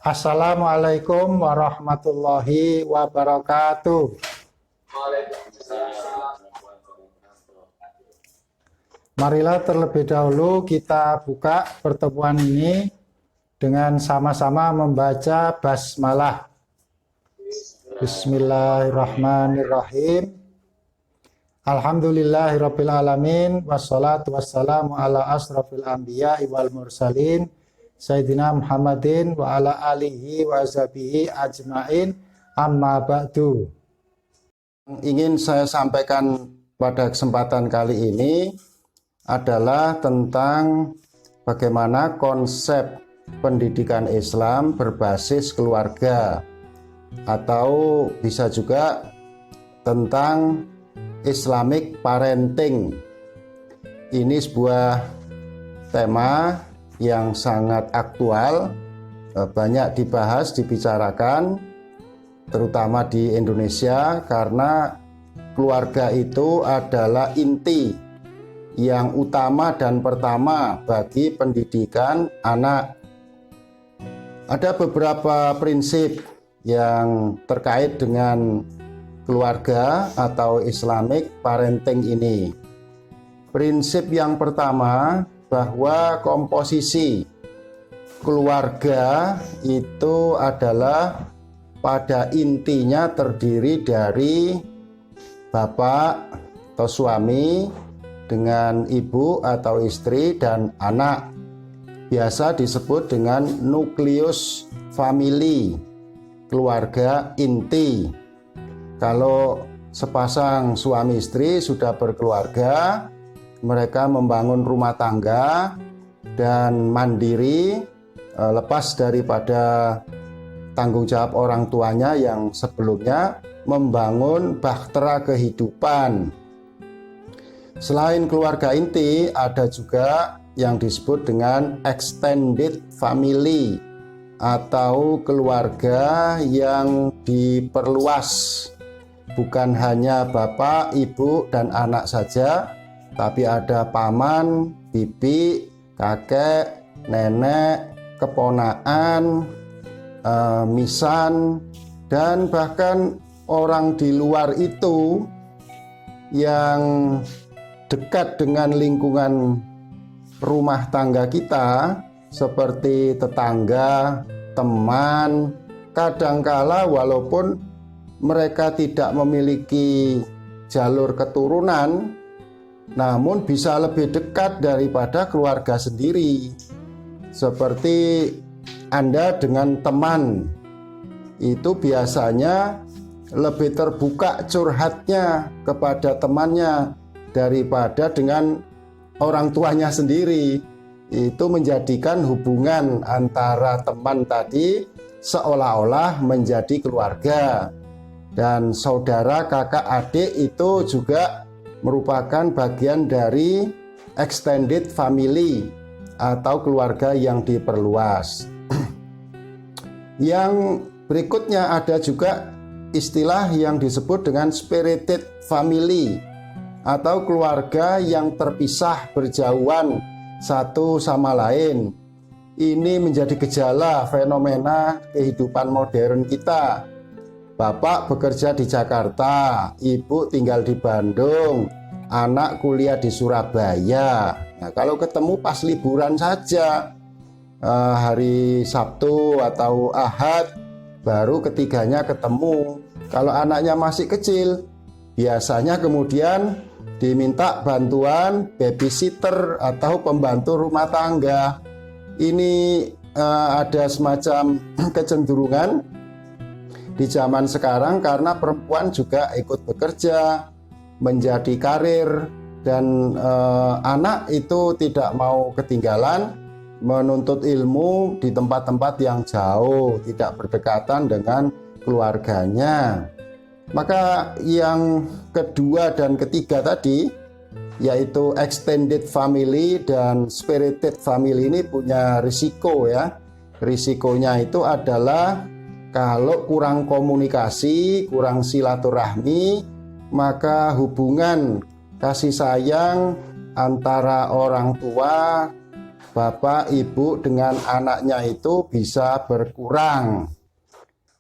Assalamualaikum warahmatullahi wabarakatuh. Marilah terlebih dahulu kita buka pertemuan ini dengan sama-sama membaca basmalah. Bismillahirrahmanirrahim. Alhamdulillahirabbil alamin wassalatu wassalamu ala asrofil anbiya'i wal mursalin Sayyidina Muhammadin wa ala alihi wa ashabihi ajmain, amma ba'du. Ingin saya sampaikan pada kesempatan kali ini adalah tentang bagaimana konsep pendidikan Islam berbasis keluarga, atau bisa juga tentang Islamic parenting. Ini sebuah tema yang sangat aktual, banyak dibahas, dibicarakan, terutama di Indonesia, karena keluarga itu adalah inti yang utama dan pertama bagi pendidikan anak. Ada beberapa prinsip yang terkait dengan keluarga atau Islamic parenting ini. Prinsip yang pertama, bahwa komposisi keluarga itu adalah pada intinya terdiri dari bapak atau suami dengan ibu atau istri dan anak. Biasa disebut dengan nukleus famili, keluarga inti. Kalau sepasang suami istri sudah berkeluarga, mereka membangun rumah tangga dan mandiri, lepas daripada tanggung jawab orang tuanya yang sebelumnya, membangun bahtera kehidupan. Selain keluarga inti, ada juga yang disebut dengan extended family atau keluarga yang diperluas. Bukan hanya bapak, ibu, dan anak saja, tapi ada paman, bibi, kakek, nenek, keponakan, misan, dan bahkan orang di luar itu yang dekat dengan lingkungan rumah tangga kita, seperti tetangga, teman. Kadangkala walaupun mereka tidak memiliki jalur keturunan, namun bisa lebih dekat daripada keluarga sendiri. Seperti Anda dengan teman, itu biasanya lebih terbuka curhatnya kepada temannya daripada dengan orang tuanya sendiri. Itu menjadikan hubungan antara teman tadi seolah-olah menjadi keluarga. Dan saudara, kakak, adik itu juga merupakan bagian dari extended family atau keluarga yang diperluas. Yang berikutnya ada juga istilah yang disebut dengan spirited family atau keluarga yang terpisah, berjauhan satu sama lain. Ini menjadi gejala fenomena kehidupan modern kita. Bapak bekerja di Jakarta, ibu tinggal di Bandung, anak kuliah di Surabaya. Nah, kalau ketemu pas liburan saja, hari Sabtu atau Ahad, baru ketiganya ketemu. Kalau anaknya masih kecil, biasanya kemudian diminta bantuan babysitter atau pembantu rumah tangga. Ini ada semacam kecenderungan di zaman sekarang, karena perempuan juga ikut bekerja, menjadi karir, dan anak itu tidak mau ketinggalan menuntut ilmu di tempat-tempat yang jauh, tidak berdekatan dengan keluarganya. Maka yang kedua dan ketiga tadi, yaitu extended family dan spirited family, ini punya risiko ya. Risikonya itu adalah kalau kurang komunikasi, kurang silaturahmi, maka hubungan kasih sayang antara orang tua bapak ibu dengan anaknya itu bisa berkurang.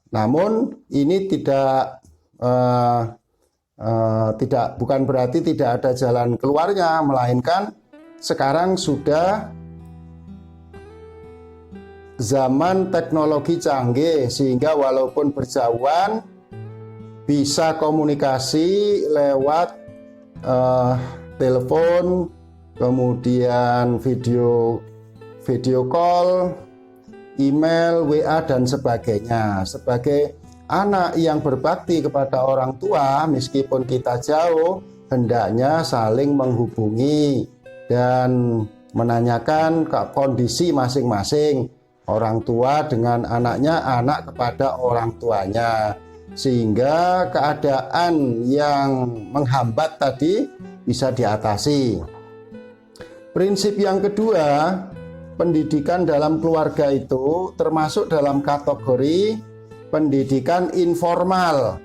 Namun ini bukan berarti tidak ada jalan keluarnya, melainkan sekarang sudah zaman teknologi canggih sehingga walaupun berjauhan bisa komunikasi lewat telepon, kemudian video call, email, WA dan sebagainya. Sebagai anak yang berbakti kepada orang tua, meskipun kita jauh, hendaknya saling menghubungi dan menanyakan kondisi masing-masing. Orang tua dengan anaknya, anak kepada orang tuanya. Sehingga keadaan yang menghambat tadi bisa diatasi. Prinsip yang kedua, pendidikan dalam keluarga itu termasuk dalam kategori pendidikan informal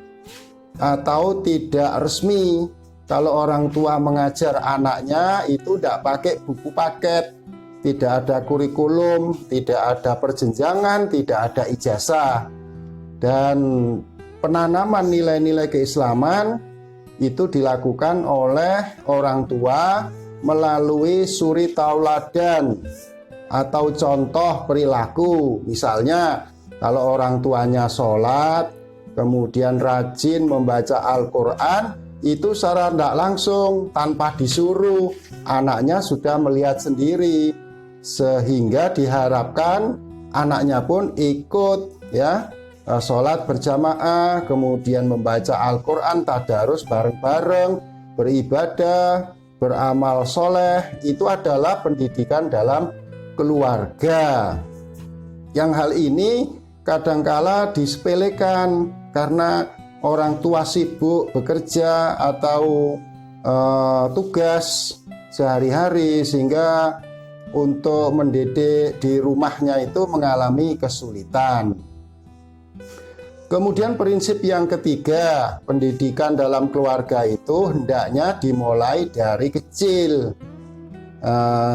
atau tidak resmi. Kalau orang tua mengajar anaknya itu tidak pakai buku paket, tidak ada kurikulum, tidak ada perjenjangan, tidak ada ijazah. Dan penanaman nilai-nilai keislaman itu dilakukan oleh orang tua melalui suri tauladan atau contoh perilaku. Misalnya kalau orang tuanya sholat, kemudian rajin membaca Al-Quran, itu secara tidak langsung tanpa disuruh, anaknya sudah melihat sendiri, sehingga diharapkan anaknya pun ikut ya sholat berjamaah, kemudian membaca Al-Quran, tadarus bareng-bareng, beribadah, beramal soleh. Itu adalah pendidikan dalam keluarga. Yang hal ini kadangkala disepelekan karena orang tua sibuk bekerja atau tugas sehari-hari, sehingga untuk mendidik di rumahnya itu mengalami kesulitan. Kemudian prinsip yang ketiga, pendidikan dalam keluarga itu hendaknya dimulai dari kecil.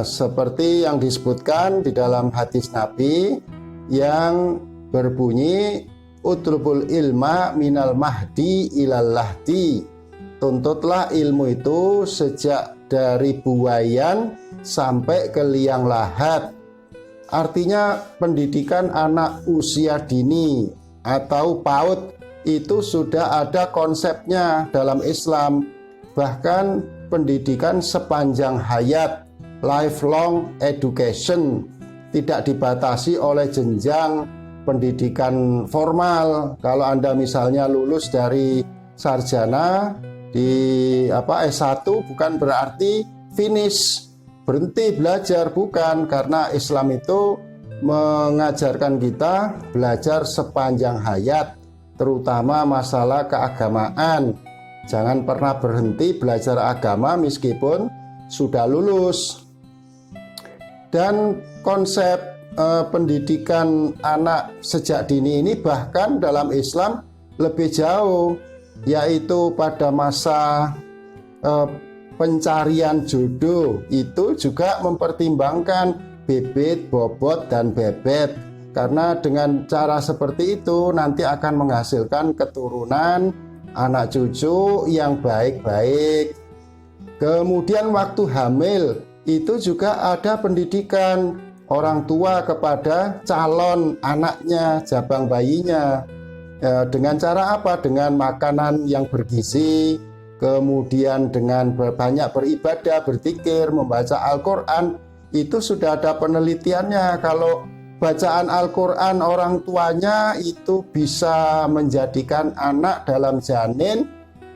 Seperti yang disebutkan di dalam hadis Nabi yang berbunyi, utlubul ilma minal mahdi ilal lahdi. Tuntutlah ilmu itu sejak dari buayan sampai ke liang lahat. Artinya pendidikan anak usia dini atau PAUD itu sudah ada konsepnya dalam Islam. Bahkan pendidikan sepanjang hayat, lifelong education, tidak dibatasi oleh jenjang pendidikan formal. Kalau Anda misalnya lulus dari sarjana di S1 bukan berarti finish, berhenti belajar, bukan, karena Islam itu mengajarkan kita belajar sepanjang hayat, terutama masalah keagamaan. Jangan pernah berhenti belajar agama meskipun sudah lulus. Dan konsep pendidikan anak sejak dini ini bahkan dalam Islam lebih jauh, yaitu pada masa pencarian jodoh itu juga mempertimbangkan bibit, bobot, dan bebet. Karena dengan cara seperti itu nanti akan menghasilkan keturunan anak cucu yang baik-baik. Kemudian waktu hamil itu juga ada pendidikan orang tua kepada calon anaknya, jabang bayinya. Dengan cara apa? Dengan makanan yang bergizi, kemudian dengan banyak beribadah, berzikir, membaca Al-Quran. Itu sudah ada penelitiannya. Kalau bacaan Al-Quran orang tuanya itu bisa menjadikan anak dalam janin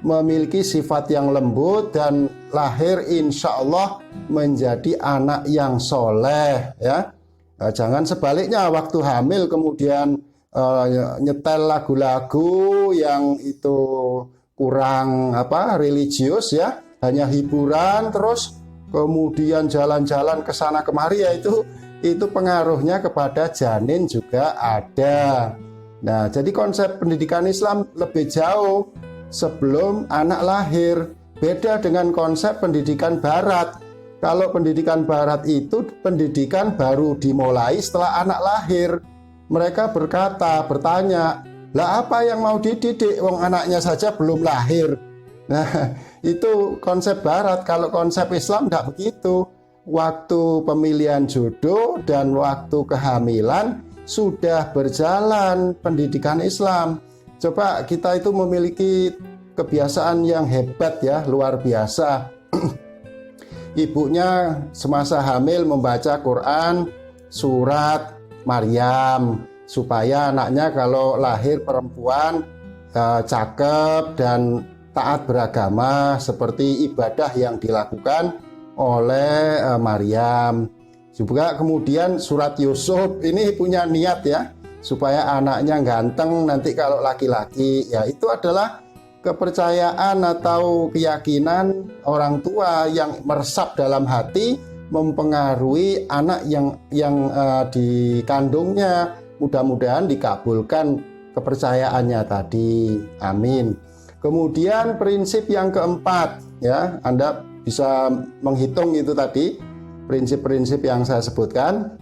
memiliki sifat yang lembut dan lahir insya Allah menjadi anak yang soleh ya. Jangan sebaliknya waktu hamil kemudian nyetel lagu-lagu yang itu kurang religius ya, hanya hiburan, terus kemudian jalan-jalan ke sana kemari, ya itu pengaruhnya kepada janin juga ada. Nah, jadi konsep pendidikan Islam lebih jauh sebelum anak lahir. Beda dengan konsep pendidikan Barat. Kalau pendidikan barat itu pendidikan baru dimulai setelah anak lahir. Mereka bertanya, lah apa yang mau dididik? Wong anaknya saja belum lahir. Nah, itu konsep barat. Kalau konsep Islam tidak begitu. Waktu pemilihan jodoh dan waktu kehamilan sudah berjalan pendidikan Islam. Coba kita itu memiliki kebiasaan yang hebat ya, luar biasa. Ibunya semasa hamil membaca Quran surat Maryam supaya anaknya kalau lahir perempuan cakep dan taat beragama seperti ibadah yang dilakukan oleh Maryam. Juga kemudian surat Yusuf ini punya niat ya supaya anaknya ganteng nanti kalau laki-laki. Ya itu adalah kepercayaan atau keyakinan orang tua yang meresap dalam hati mempengaruhi anak yang dikandungnya. Mudah-mudahan dikabulkan kepercayaannya tadi. Amin. Kemudian prinsip yang keempat ya, Anda bisa menghitung itu tadi prinsip-prinsip yang saya sebutkan,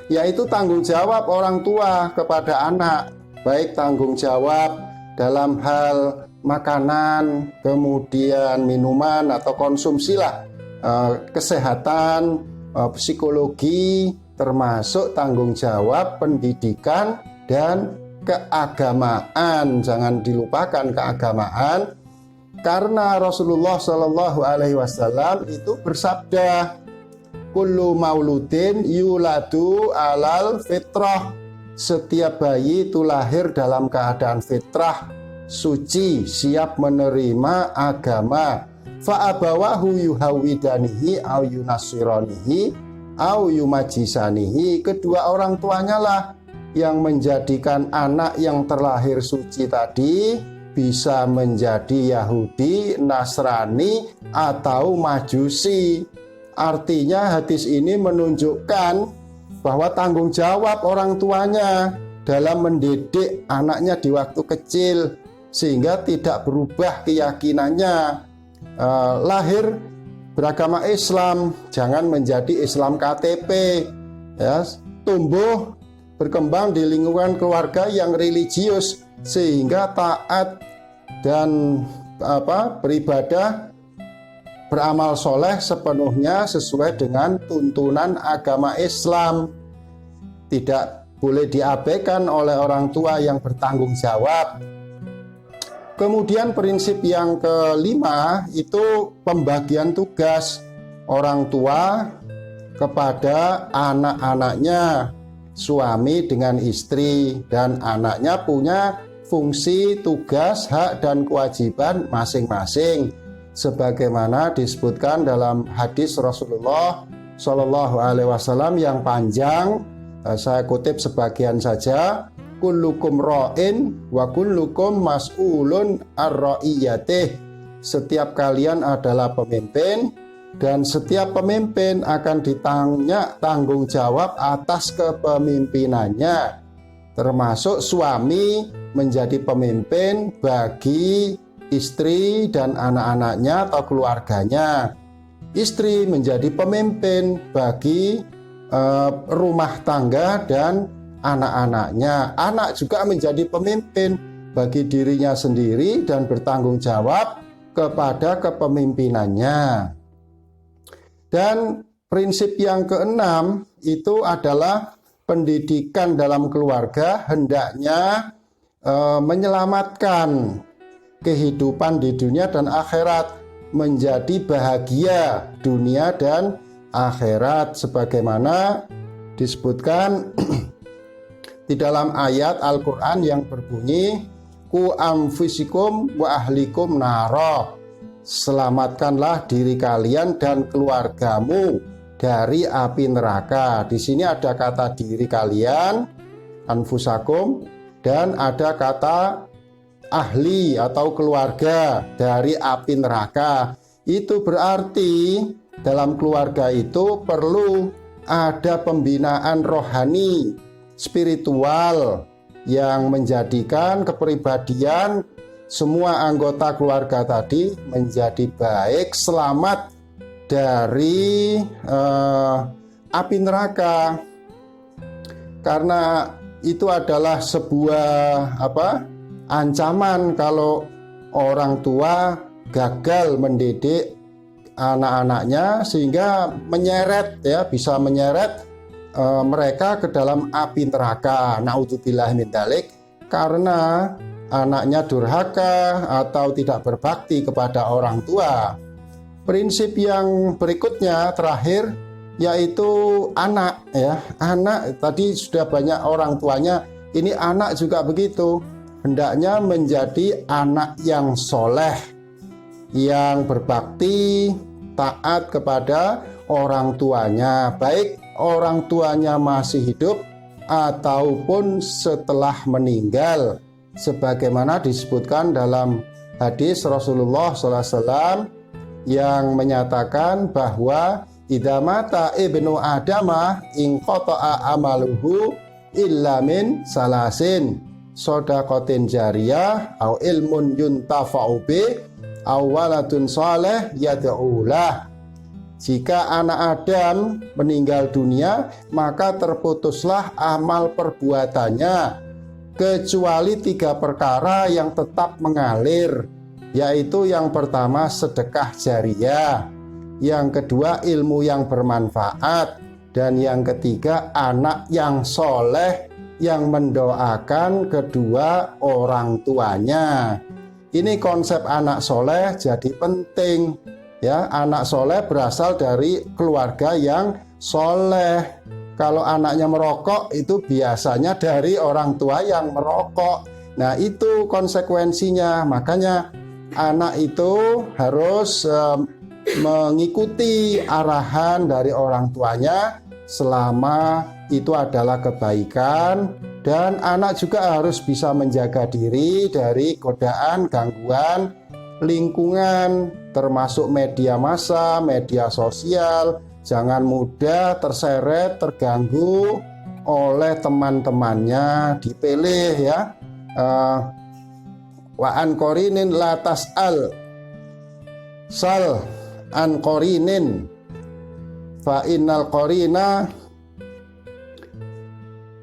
yaitu tanggung jawab orang tua kepada anak, baik tanggung jawab dalam hal makanan, kemudian minuman atau konsumsi lah, kesehatan, psikologi, termasuk tanggung jawab pendidikan dan keagamaan. Jangan dilupakan keagamaan, karena Rasulullah Shallallahu Alaihi Wasallam itu bersabda, kullu mauludin yuladu alal fitrah. Setiap bayi itu lahir dalam keadaan fitrah, suci, siap menerima agama. Fa'abawahu yuhawidanihi au yunasironihi au yumajisanihi. Kedua orang tuanya lah yang menjadikan anak yang terlahir suci tadi bisa menjadi Yahudi, Nasrani, atau Majusi. Artinya hadis ini menunjukkan bahwa tanggung jawab orang tuanya dalam mendidik anaknya di waktu kecil sehingga tidak berubah keyakinannya. Lahir beragama Islam, jangan menjadi Islam KTP ya. Tumbuh berkembang di lingkungan keluarga yang religius sehingga taat dan beribadah, beramal soleh sepenuhnya sesuai dengan tuntunan agama Islam. Tidak boleh diabaikan oleh orang tua yang bertanggung jawab. Kemudian prinsip yang kelima itu pembagian tugas orang tua kepada anak-anaknya, suami dengan istri, dan anaknya punya fungsi, tugas, hak, dan kewajiban masing-masing sebagaimana disebutkan dalam hadis Rasulullah Shallallahu Alaihi Wasallam yang panjang. Saya kutip sebagian saja. Kullukum ra'in wa kullukum mas'ulun ar-ra'iyatih. Setiap kalian adalah pemimpin dan setiap pemimpin akan ditanya tanggung jawab atas kepemimpinannya. Termasuk suami menjadi pemimpin bagi istri dan anak-anaknya atau keluarganya. Istri menjadi pemimpin bagi rumah tangga dan anak-anaknya. Anak juga menjadi pemimpin bagi dirinya sendiri dan bertanggung jawab kepada kepemimpinannya. Dan prinsip yang keenam itu adalah pendidikan dalam keluarga hendaknya menyelamatkan kehidupan di dunia dan akhirat, menjadi bahagia dunia dan akhirat sebagaimana disebutkan di dalam ayat Al-Quran yang berbunyi ku anfusikum wa ahlikum naro. Selamatkanlah diri kalian dan keluargamu dari api neraka. Di sini ada kata diri kalian, anfusakum, dan ada kata ahli atau keluarga dari api neraka. Itu berarti dalam keluarga itu perlu ada pembinaan rohani, spiritual yang menjadikan kepribadian semua anggota keluarga tadi menjadi baik, selamat dari api neraka, karena itu adalah sebuah ancaman kalau orang tua gagal mendidik anak-anaknya sehingga bisa menyeret mereka ke dalam api neraka. Naudzubillah min dzalik, karena anaknya durhaka atau tidak berbakti kepada orang tua. Prinsip yang berikutnya terakhir yaitu anak, ya. Anak tadi sudah banyak orang tuanya, ini anak juga begitu. Hendaknya menjadi anak yang soleh, yang berbakti, taat kepada orang tuanya, baik orang tuanya masih hidup ataupun setelah meninggal, sebagaimana disebutkan dalam hadis Rasulullah SAW yang menyatakan bahwa idza mata ibnu adama in qata'a amaluhu illa min salasin shadaqatin jariyah au ilmun yuntafa'u bih au waladun shalih yad'ulah. Jika anak Adam meninggal dunia, maka terputuslah amal perbuatannya kecuali 3 perkara yang tetap mengalir, yaitu yang pertama sedekah jariyah, yang kedua ilmu yang bermanfaat, dan yang ketiga anak yang soleh yang mendoakan kedua orang tuanya. Ini konsep anak soleh jadi penting, ya. Anak soleh berasal dari keluarga yang soleh. Kalau anaknya merokok itu biasanya dari orang tua yang merokok. Nah, itu konsekuensinya. Makanya anak itu harus mengikuti arahan dari orang tuanya selama itu adalah kebaikan, dan anak juga harus bisa menjaga diri dari godaan, gangguan lingkungan termasuk media massa, media sosial. Jangan mudah terseret, terganggu oleh teman-temannya, dipilih, ya. Wa an qorinin la tas'al sal an qorinin fa innal qorina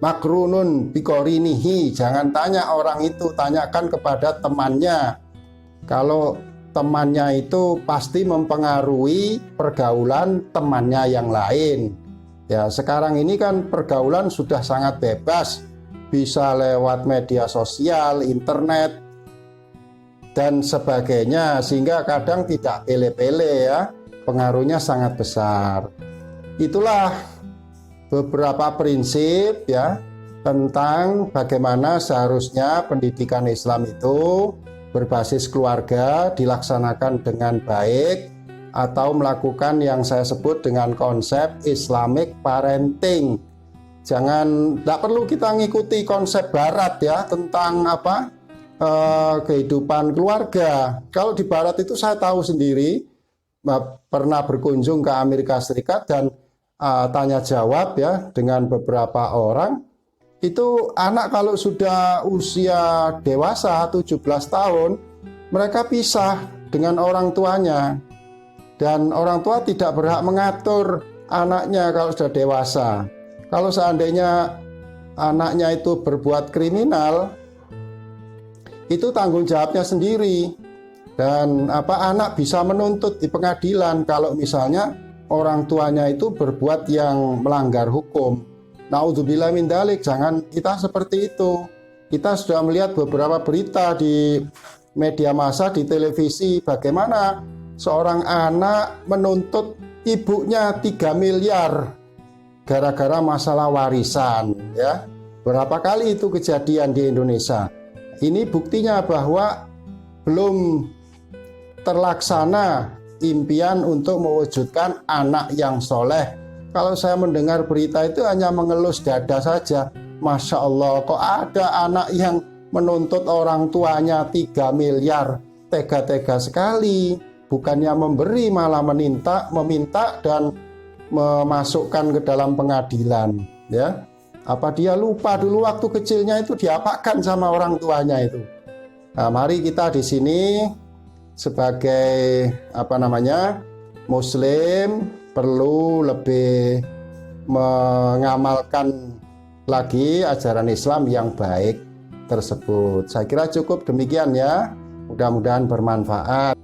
makrunun biqorinihi. Jangan tanya orang itu, tanyakan kepada temannya. Kalau temannya itu pasti mempengaruhi pergaulan temannya yang lain. Ya, sekarang ini kan pergaulan sudah sangat bebas, bisa lewat media sosial, internet, dan sebagainya, sehingga kadang tidak pele-pele, ya. Pengaruhnya sangat besar. Itulah beberapa prinsip, ya, tentang bagaimana seharusnya pendidikan Islam itu berbasis keluarga dilaksanakan dengan baik, atau melakukan yang saya sebut dengan konsep Islamic parenting. Tidak perlu kita ngikuti konsep barat, ya, tentang kehidupan keluarga. Kalau di barat itu saya tahu sendiri, pernah berkunjung ke Amerika Serikat dan tanya jawab, ya, dengan beberapa orang. Itu anak kalau sudah usia dewasa 17 tahun, mereka pisah dengan orang tuanya, dan orang tua tidak berhak mengatur anaknya kalau sudah dewasa. Kalau seandainya anaknya itu berbuat kriminal, itu tanggung jawabnya sendiri, dan anak bisa menuntut di pengadilan kalau misalnya orang tuanya itu berbuat yang melanggar hukum. Naudzubillah min dzalik, jangan kita seperti itu. Kita sudah melihat beberapa berita di media massa, di televisi, bagaimana seorang anak menuntut ibunya 3 miliar gara-gara masalah warisan, ya. Berapa kali itu kejadian di Indonesia. Ini buktinya bahwa belum terlaksana impian untuk mewujudkan anak yang soleh. Kalau saya mendengar berita itu hanya mengelus dada saja. Masya Allah, kok ada anak yang menuntut orang tuanya 3 miliar. Tega-tega sekali. Bukannya memberi, malah meminta dan memasukkan ke dalam pengadilan, ya. Apa dia lupa dulu waktu kecilnya itu diapakan sama orang tuanya itu? Nah, mari kita di sini sebagai Muslim perlu lebih mengamalkan lagi ajaran Islam yang baik tersebut. Saya kira cukup demikian ya. Mudah-mudahan bermanfaat.